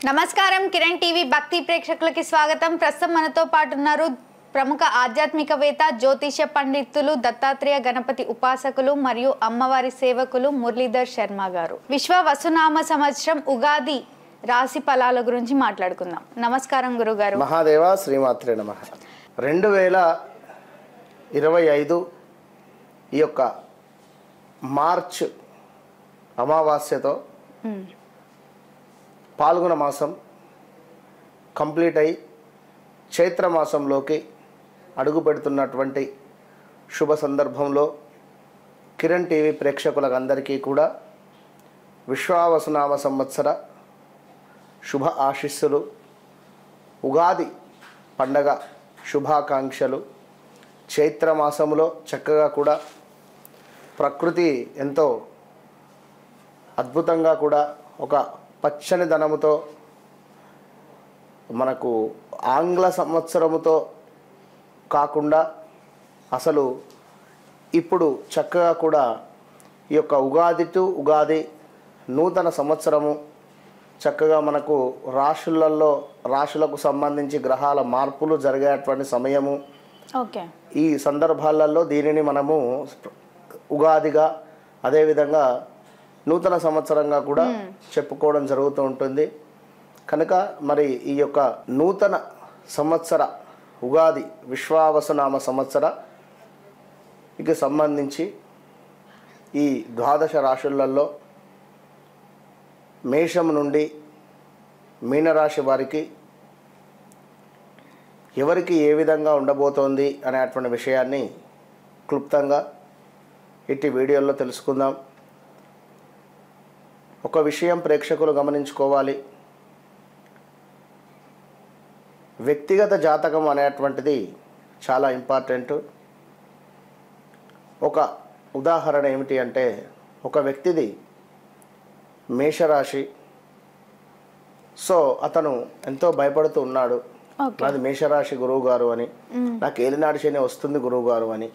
నమస్కారం కిరణ్ టీవీ భక్తి ప్రేక్షకులకి స్వాగతం. ప్రస్తుతం మనతో పాటు ఉన్నారు ప్రముఖ ఆధ్యాత్మికవేత్త జ్యోతిష పండితులు దత్తాత్రేయ గణపతి ఉపాసకులు మరియు అమ్మవారి సేవకులు మురళీధర్ శర్మ గారు. విశ్వ వసునామ సంవత్సరం ఉగాది రాశి ఫలాల గురించి మాట్లాడుకుందాం. నమస్కారం గురుగారు. మహాదేవ శ్రీమాత్రే నమః. 2025 ఈ యొక్క మార్చ్ అమావాస్యతో పాల్గొన మాసం కంప్లీట్ అయి చైత్ర మాసంలోకి అడుగు పెడుతున్నటువంటి శుభ సందర్భంలో కిరణ్ టీవీ ప్రేక్షకులందరికీ కూడా విశ్వావసునామ సంవత్సర శుభ ఆశీస్సులు, ఉగాది పండగ శుభాకాంక్షలు. చైత్ర మాసంలో చక్కగా కూడా ప్రకృతి ఎంతో అద్భుతంగా కూడా ఒక పచ్చని ధనముతో మనకు ఆంగ్ల సంవత్సరముతో కాకుండా అసలు ఇప్పుడు చక్కగా కూడా ఈ యొక్క ఉగాది టు ఉగాది నూతన సంవత్సరము చక్కగా మనకు రాశులకు సంబంధించి గ్రహాల మార్పులు జరిగేటువంటి సమయము. ఈ సందర్భాలలో దీనిని మనము ఉగాదిగా అదేవిధంగా నూతన సంవత్సరంగా కూడా చెప్పుకోవడం జరుగుతూ ఉంటుంది. కనుక మరి ఈ యొక్క నూతన సంవత్సర ఉగాది విశ్వావసునామ సంవత్సరకి సంబంధించి ఈ ద్వాదశ రాశులలో మేషం నుండి మీనరాశి వారికి ఎవరికి ఏ విధంగా ఉండబోతోంది అనేటువంటి విషయాన్ని క్లుప్తంగా ఇట్టి వీడియోలో తెలుసుకుందాం. ఒక విషయం ప్రేక్షకులు గమనించుకోవాలి. వ్యక్తిగత జాతకం అనేటువంటిది చాలా ఇంపార్టెంట్. ఒక ఉదాహరణ ఏమిటి అంటే, ఒక వ్యక్తిది మేషరాశి. సో అతను ఎంతో భయపడుతూ ఉన్నాడు, నాది మేషరాశి గురువు గారు అని, నాకు ఏలినాడు శని వస్తుంది గురువు గారు అని.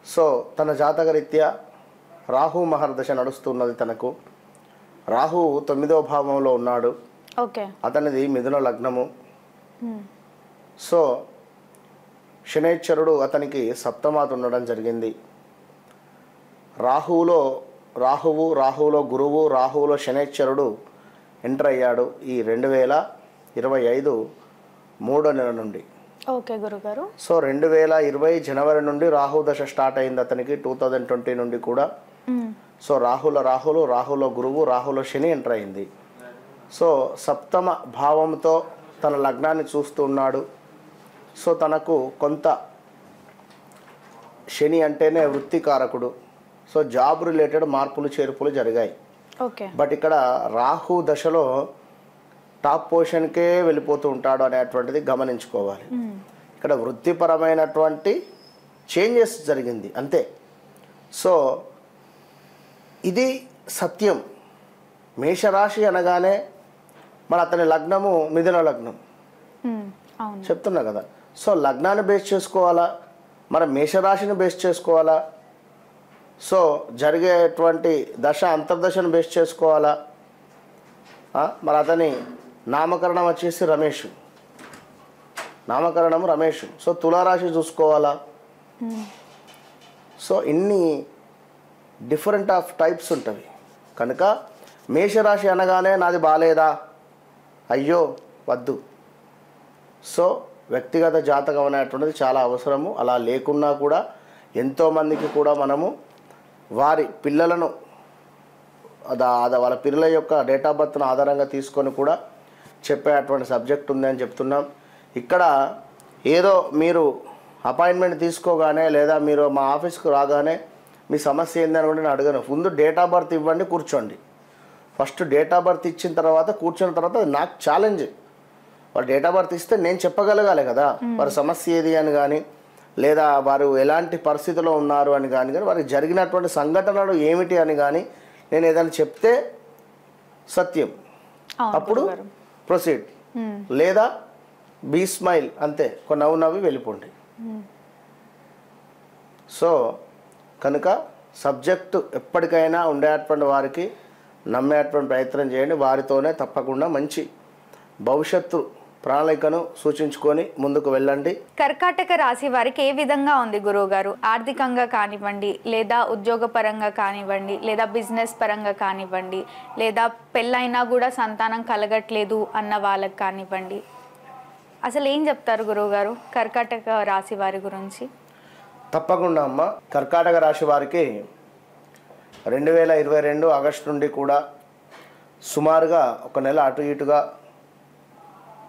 సో తన జాతకరీత్యా రాహు మహర్దశ నడుస్తున్నది. తనకు రాహు 9వ భావంలో ఉన్నాడు. అతనిది మిథున లగ్నము. సో శనైశ్వరుడు అతనికి సప్తమాత ఉండడం జరిగింది. రాహువులో గురువు, రాహువులో శనైశ్వరుడు ఎంటర్ అయ్యాడు ఈ 2025 3వ నెల నుండి. సో 2020 జనవరి నుండి రాహు దశ స్టార్ట్ అయింది అతనికి. 2020 నుండి కూడా. సో రాహులో గురువు, రాహులో శని ఎంటర్ అయింది. సో సప్తమ భావంతో తన లగ్నాన్ని చూస్తూ ఉన్నాడు. సో తనకు కొంత శని అంటేనే వృత్తికారకుడు. సో జాబ్ రిలేటెడ్ మార్పులు చేర్పులు జరిగాయి. బట్ ఇక్కడ రాహు దశలో టాప్ పొజిషన్కే వెళ్ళిపోతూ ఉంటాడు అనేటువంటిది గమనించుకోవాలి. ఇక్కడ వృత్తిపరమైనటువంటి చేంజెస్ జరిగింది అంతే. సో ఇది సత్యం. మేషరాశి అనగానే మన అతని లగ్నము మిథున లగ్నం చెప్తున్నా కదా. సో లగ్నాన్ని బేస్ చేసుకోవాలా, మన మేషరాశిని బేస్ చేసుకోవాలా, సో జరిగేటువంటి దశ అంతర్దశను బేస్ చేసుకోవాలా. మరి అతని నామకరణం వచ్చేసి రమేష్, సో తులారాశి చూసుకోవాలా. సో ఇన్ని డిఫరెంట్ ఆఫ్ టైప్స్ ఉంటుంది. కనుక మేషరాశి అనగానే నాది బాలేదా, అయ్యో వద్దు. సో వ్యక్తిగత జాతకం అనేటువంటిది చాలా అవసరము. అలా లేకున్నా కూడా ఎంతోమందికి కూడా మనము వారి పిల్లలను వాళ్ళ పిల్లల యొక్క డేట్ ఆఫ్ బర్త్ను ఆధారంగా తీసుకొని కూడా చెప్పేటువంటి సబ్జెక్ట్ ఉందని చెప్తున్నాం. ఇక్కడ ఏదో మీరు అపాయింట్మెంట్ తీసుకోగానే లేదా మీరు మా ఆఫీస్కు రాగానే మీ సమస్య ఏందని కూడా నేను అడగను. ముందు డేట్ ఆఫ్ బర్త్ ఇవ్వండి, కూర్చోండి. ఫస్ట్ డేట్ ఆఫ్ బర్త్ ఇచ్చిన తర్వాత కూర్చున్న తర్వాత అది నాకు ఛాలెంజ్. వారు డేట్ ఆఫ్ బర్త్ ఇస్తే నేను చెప్పగలగాలి కదా వారి సమస్య ఏది అని కానీ, లేదా వారు ఎలాంటి పరిస్థితిలో ఉన్నారు అని కానీ వారికి జరిగినటువంటి సంఘటనలు ఏమిటి అని కానీ నేను ఏదైనా చెప్తే సత్యం, అప్పుడు ప్రొసీడ్. లేదా బీ స్మైల్, అంతే, కొన్ని నవ్వి వెళ్ళిపోండి. సో కనుక సబ్జెక్టు ఎప్పటికైనా ఉండేటువంటి వారికి నమ్మేటువంటి ప్రయత్నం చేయండి. వారితోనే తప్పకుండా మంచి భవిష్యత్తు ప్రణాళికను సూచించుకొని ముందుకు వెళ్ళండి. కర్కాటక రాశి వారికి ఏ విధంగా ఉంది గురువుగారు? ఆర్థికంగా కానివ్వండి, లేదా ఉద్యోగపరంగా కానివ్వండి, లేదా బిజినెస్ పరంగా కానివ్వండి, లేదా పెళ్ళైనా కూడా సంతానం కలగట్లేదు అన్న వాళ్ళకి కానివ్వండి, అసలు ఏం చెప్తారు గురువుగారు కర్కాటక రాశి వారి గురించి? తప్పకుండా అమ్మ, కర్కాటక రాశి వారికి 2022 ఆగస్టు నుండి కూడా సుమారుగా ఒక నెల అటు ఇటుగా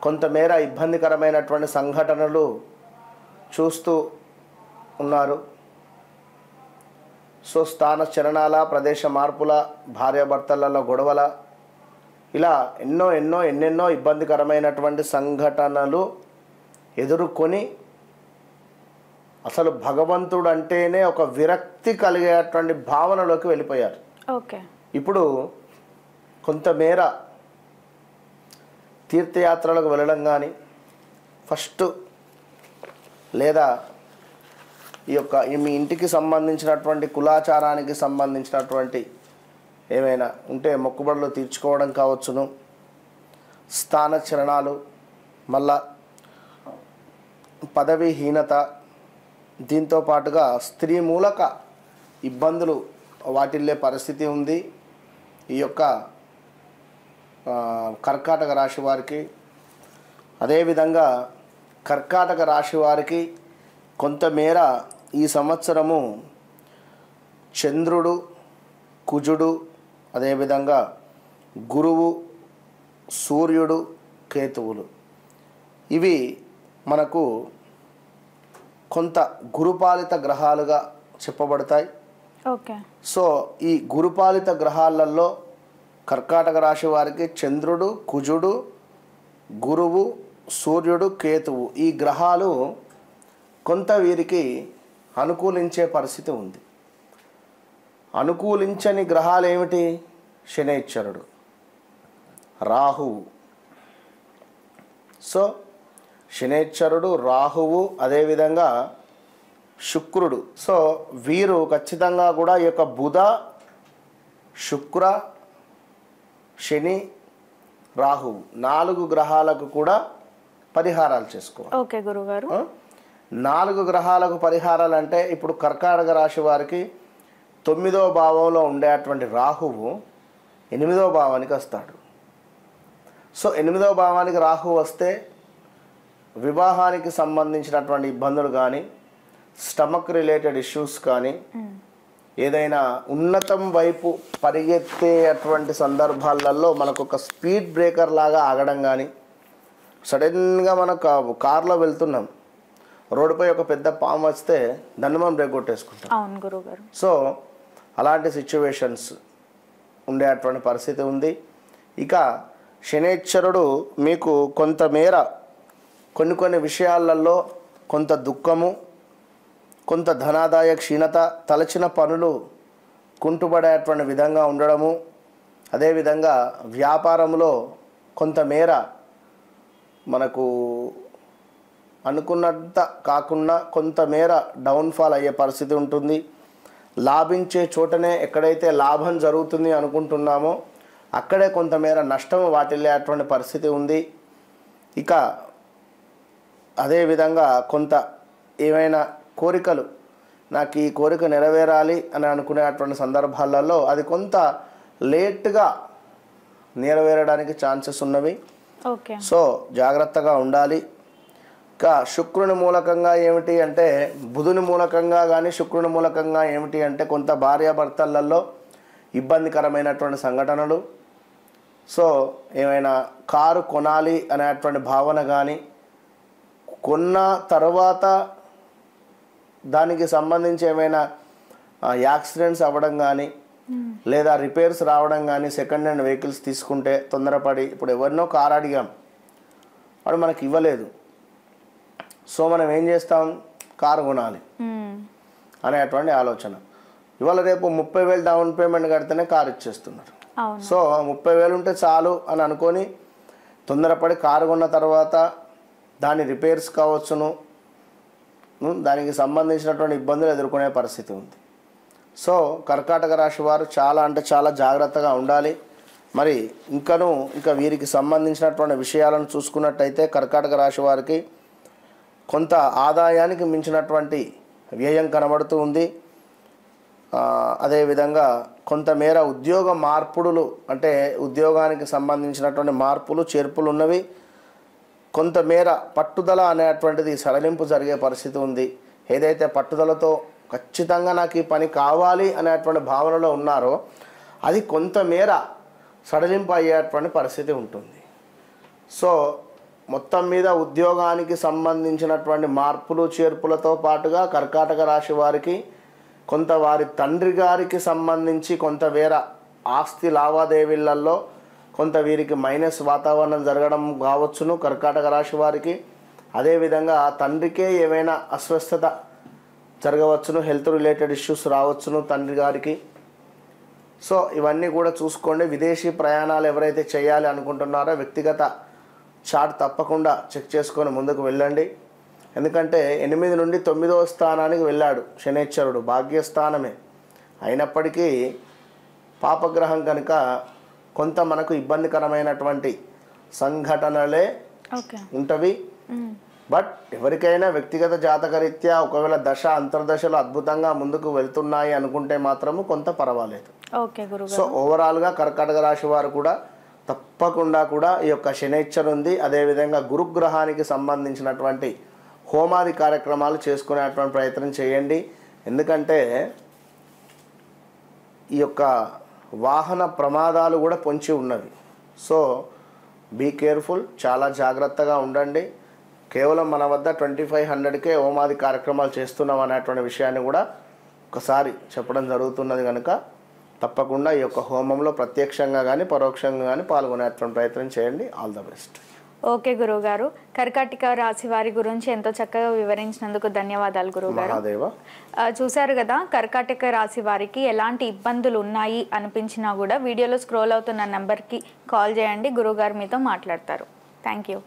కొంతమేర ఇబ్బందికరమైనటువంటి సంఘటనలు చూస్తూ ఉన్నారు. సో స్థాన చలనాల, ప్రదేశ మార్పుల, భార్యాభర్తలలో గొడవల, ఇలా ఎన్నెన్నో ఇబ్బందికరమైనటువంటి సంఘటనలు ఎదుర్కొని అసలు భగవంతుడు అంటేనే ఒక విరక్తి కలిగేటువంటి భావనలోకి వెళ్ళిపోయారు. ఓకే. ఇప్పుడు కొంతమేర తీర్థయాత్రలకు వెళ్ళడం కానీ ఫస్ట్, లేదా మీ ఇంటికి సంబంధించినటువంటి కులాచారానికి సంబంధించినటువంటి ఏమైనా ఉంటే మొక్కుబడులు తీర్చుకోవడం కావచ్చును, స్థాన చలనాలు, మళ్ళా పదవీహీనత, దీంతో పాటుగా స్త్రీ మూలక ఇబ్బందులు వాటిల్లే పరిస్థితి ఉంది ఈ యొక్క కర్కాటక రాశి వారికి. అదేవిధంగా కర్కాటక రాశి వారికి కొంతమేర ఈ సంవత్సరము చంద్రుడు, కుజుడు, అదేవిధంగా గురువు, సూర్యుడు, కేతువులు, ఇవి మనకు కొంత గురుపాలిత గ్రహాలుగా చెప్పబడతాయి. ఓకే. సో ఈ గురుపాలిత గ్రహాలలో కర్కాటక రాశి వారికి చంద్రుడు, కుజుడు, గురువు, సూర్యుడు, కేతువు, ఈ గ్రహాలు కొంత వీరికి అనుకూలించే పరిస్థితి ఉంది. అనుకూలించని గ్రహాలు ఏమిటి? శనైశ్వరుడు, రాహువు. సో శనైశ్వరుడు, రాహువు, అదేవిధంగా శుక్రుడు. సో వీరు ఖచ్చితంగా కూడా ఈ యొక్క బుధ, శుక్ర, శని, రాహువు 4 గ్రహాలకు కూడా పరిహారాలు చేసుకోవాలి. ఓకే గురుగారు. 4 గ్రహాలకు పరిహారాలు అంటే ఇప్పుడు కర్కాటక రాశి వారికి 9వ భావంలో ఉండేటువంటి రాహువు 8వ భావానికి వస్తాడు. సో 8వ భావానికి రాహువు వస్తే వివాహానికి సంబంధించినటువంటి ఇబ్బందులు కానీ, స్టమక్ రిలేటెడ్ ఇష్యూస్ కానీ, ఏదైనా ఉన్నతం వైపు పరిగెత్తేటువంటి సందర్భాలలో మనకు ఒక స్పీడ్ బ్రేకర్ లాగా ఆగడం కానీ, సడన్గా మనకు కార్లో వెళ్తున్నాం, రోడ్డుపై ఒక పెద్ద పాము వస్తే దాన్ని మనం బ్రేక్ కొట్టేసుకుంటాం. అవును గురుగారు. సో అలాంటి సిచ్యువేషన్స్ ఉండేటువంటి పరిస్థితి ఉంది. ఇక శనైశ్వరుడు మీకు కొంతమేర కొన్ని విషయాలలో కొంత దుఃఖము, కొంత ధనాదాయ క్షీణత, తలచిన పనులు కుంటుపడేటువంటి విధంగా ఉండడము, అదేవిధంగా వ్యాపారంలో కొంతమేర మనకు అనుకున్నంత కాకుండా కొంతమేర డౌన్ఫాల్ అయ్యే పరిస్థితి ఉంటుంది. లాభించే చోటనే ఎక్కడైతే లాభం జరుగుతుంది అనుకుంటున్నామో అక్కడే కొంతమేర నష్టం వాటిల్లేటువంటి పరిస్థితి ఉంది. ఇక అదేవిధంగా కొంత ఏమైనా కోరికలు, నాకు ఈ కోరిక నెరవేరాలి అని అనుకునేటువంటి సందర్భాలలో అది కొంత లేట్గా నెరవేరడానికి ఛాన్సెస్ ఉన్నవి. ఓకే. సో జాగ్రత్తగా ఉండాలి. ఇంకా శుక్రుని మూలకంగా ఏమిటి అంటే, బుధుని మూలకంగా కానీ శుక్రుని మూలకంగా ఏమిటి అంటే కొంత భార్యాభర్తలలో ఇబ్బందికరమైనటువంటి సంఘటనలు. సో ఏమైనా కారు కొనాలి అనేటువంటి భావన కానీ, కొన్న తర్వాత దానికి సంబంధించి ఏమైనా యాక్సిడెంట్స్ అవ్వడం కానీ, లేదా రిపేర్స్ రావడం కానీ, సెకండ్ హ్యాండ్ వెహికల్స్ తీసుకుంటే తొందరపడి, ఇప్పుడు ఎవరినో కారు అడిగాం, వాడు మనకి ఇవ్వలేదు, సో మనం ఏం చేస్తాం, కారు కొనాలి అనేటువంటి ఆలోచన. ఇవాళ రేపు 30,000 డౌన్ పేమెంట్ కడితేనే కారు ఇచ్చేస్తున్నారు. సో 30,000 ఉంటే చాలు అని అనుకొని తొందరపడి కారు కొన్న తర్వాత దాని రిపేర్స్ కావచ్చును, దానికి సంబంధించినటువంటి ఇబ్బందులు ఎదుర్కొనే పరిస్థితి ఉంది. సో కర్కాటక రాశి వారు చాలా అంటే చాలా జాగ్రత్తగా ఉండాలి. మరి ఇంకా వీరికి సంబంధించినటువంటి విషయాలను చూసుకున్నట్టయితే కర్కాటక రాశి వారికి కొంత ఆదాయానికి మించినటువంటి వ్యయం కనబడుతూ ఉంది. అదేవిధంగా కొంతమేర ఉద్యోగ మార్పులు అంటే ఉద్యోగానికి సంబంధించినటువంటి మార్పులు చేర్పులు ఉన్నవి. కొంతమేర పట్టుదల అనేటువంటిది సడలింపు జరిగే పరిస్థితి ఉంది. ఏదైతే పట్టుదలతో ఖచ్చితంగా నాకు ఈ పని కావాలి అనేటువంటి భావనలో ఉన్నారో అది కొంతమేర సడలింపు అయ్యేటువంటి పరిస్థితి ఉంటుంది. సో మొత్తం మీద ఉద్యోగానికి సంబంధించినటువంటి మార్పులు చేర్పులతో పాటుగా కర్కాటక రాశి వారికి కొంత వారి తండ్రి గారికి సంబంధించి కొంతమేర ఆస్తి లావాదేవీలలో కొంత వీరికి మైనస్ వాతావరణం జరగడం కావచ్చును కర్కాటక రాశి వారికి. అదేవిధంగా తండ్రికే ఏమైనా అస్వస్థత జరగవచ్చును, హెల్త్ రిలేటెడ్ ఇష్యూస్ రావచ్చును తండ్రి గారికి. సో ఇవన్నీ కూడా చూసుకోండి. విదేశీ ప్రయాణాలు ఎవరైతే చేయాలి అనుకుంటున్నారో వ్యక్తిగత చార్ట్ తప్పకుండా చెక్ చేసుకొని ముందుకు వెళ్ళండి. ఎందుకంటే 8 నుండి 9వ స్థానానికి వెళ్ళాడు శనైశ్వరుడు, భాగ్యస్థానమే అయినప్పటికీ పాపగ్రహం కనుక కొంత మనకు ఇబ్బందికరమైనటువంటి సంఘటనలే ఉంటవి. బట్ ఎవరికైనా వ్యక్తిగత జాతకరీత్యా ఒకవేళ దశ అంతర్దశలు అద్భుతంగా ముందుకు వెళ్తున్నాయి అనుకుంటే మాత్రము కొంత పర్వాలేదు. సో ఓవరాల్గా కర్కాటక రాశి వారు కూడా తప్పకుండా కూడా ఈ యొక్క శనైశ్వరు ఉంది. అదేవిధంగా గురుగ్రహానికి సంబంధించినటువంటి హోమాది కార్యక్రమాలు చేసుకునేటువంటి ప్రయత్నం చేయండి. ఎందుకంటే ఈ యొక్క వాహన ప్రమాదాలు కూడా పొంచి ఉన్నవి. సో బీ కేర్ఫుల్, చాలా జాగ్రత్తగా ఉండండి. కేవలం మన వద్ద 2500కే హోమాది కార్యక్రమాలు చేస్తున్నాం అనేటువంటి విషయాన్ని కూడా ఒకసారి చెప్పడం జరుగుతున్నది కనుక తప్పకుండా ఈ యొక్క హోమంలో ప్రత్యక్షంగా కానీ పరోక్షంగా కానీ పాల్గొనేటువంటి ప్రయత్నం చేయండి. All the best. ఓకే గురువుగారు, కర్కాటక రాశి వారి గురించి ఎంతో చక్కగా వివరించినందుకు ధన్యవాదాలు గురువుగారు. చూశారు కదా, కర్కాటక రాశి వారికి ఎలాంటి ఇబ్బందులు ఉన్నాయి అనిపించినా కూడా వీడియోలో స్క్రోల్ అవుతున్న నెంబర్కి కాల్ చేయండి, గురువుగారు మీతో మాట్లాడతారు. Thank you.